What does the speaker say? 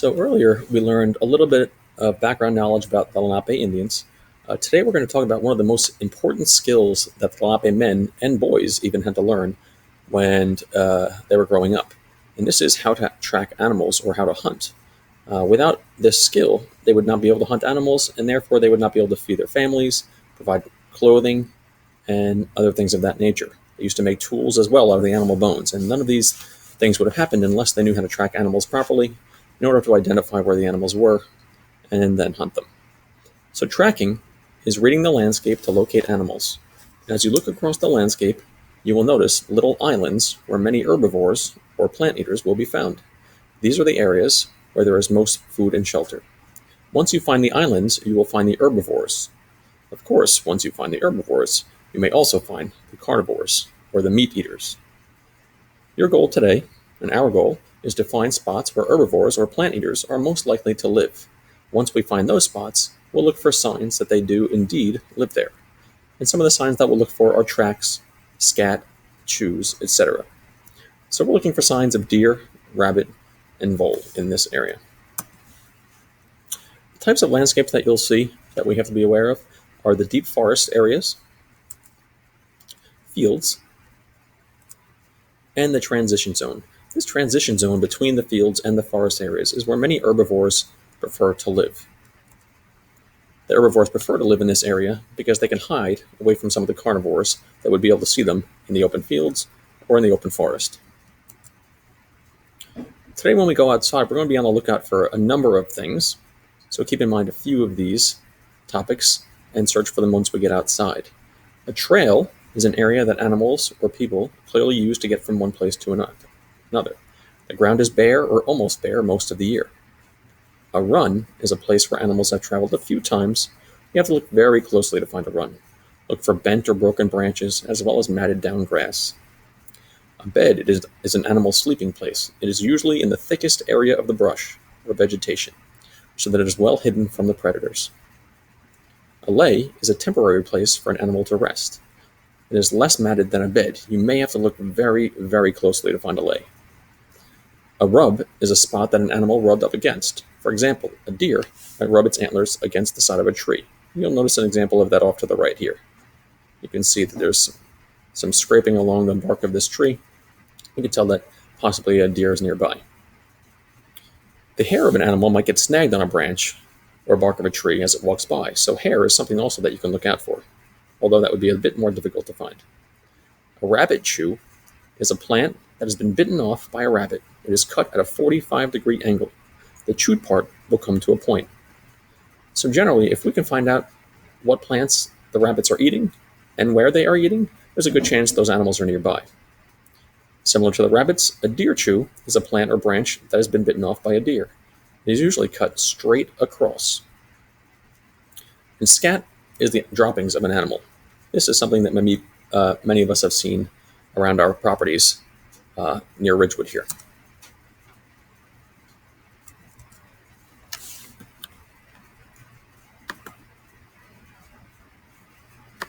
So earlier we learned a little bit of background knowledge about the Lenape Indians. Today we're going to talk about one of the most important skills that the Lenape men and boys even had to learn when they were growing up. And this is how to track animals or how to hunt. Without this skill, they would not be able to hunt animals, and therefore they would not be able to feed their families, provide clothing, and other things of that nature. They used to make tools as well out of the animal bones, and none of these things would have happened unless they knew how to track animals properly in order to identify where the animals were and then hunt them. So tracking is reading the landscape to locate animals. As you look across the landscape, you will notice little islands where many herbivores or plant eaters will be found. These are the areas where there is most food and shelter. Once you find the islands, you will find the herbivores. Of course, once you find the herbivores, you may also find the carnivores, or the meat eaters. Your goal today, and our goal, is to find spots where herbivores or plant eaters are most likely to live. Once we find those spots, we'll look for signs that they do indeed live there. And some of the signs that we'll look for are tracks, scat, chews, etc. So we're looking for signs of deer, rabbit, and vole in this area. The types of landscapes that you'll see that we have to be aware of are the deep forest areas, fields, and the transition zone. This transition zone between the fields and the forest areas is where many herbivores prefer to live. The herbivores prefer to live in this area because they can hide away from some of the carnivores that would be able to see them in the open fields or in the open forest. Today when we go outside, we're going to be on the lookout for a number of things, so keep in mind a few of these topics and search for them once we get outside. A trail is an area that animals or people clearly use to get from one place to another. The ground is bare or almost bare most of the year. A run is a place where animals have traveled a few times. You have to look very closely to find a run. Look for bent or broken branches as well as matted down grass. A bed is an animal's sleeping place. It is usually in the thickest area of the brush or vegetation, so that it is well hidden from the predators. A lay is a temporary place for an animal to rest. It is less matted than a bed. You may have to look very, very closely to find a lay. A rub is a spot that an animal rubbed up against. For example, a deer might rub its antlers against the side of a tree. You'll notice an example of that off to the right here. You can see that there's some scraping along the bark of this tree. You can tell that possibly a deer is nearby. The hair of an animal might get snagged on a branch or bark of a tree as it walks by, so hair is something also that you can look out for, although that would be a bit more difficult to find. A rabbit chew is a plant that has been bitten off by a rabbit. It is cut at a 45-degree angle. The chewed part will come to a point. So generally, if we can find out what plants the rabbits are eating and where they are eating, there's a good chance those animals are nearby. Similar to the rabbits, a deer chew is a plant or branch that has been bitten off by a deer. It is usually cut straight across. And scat is the droppings of an animal. This is something that many of us have seen around our properties near Ridgewood here.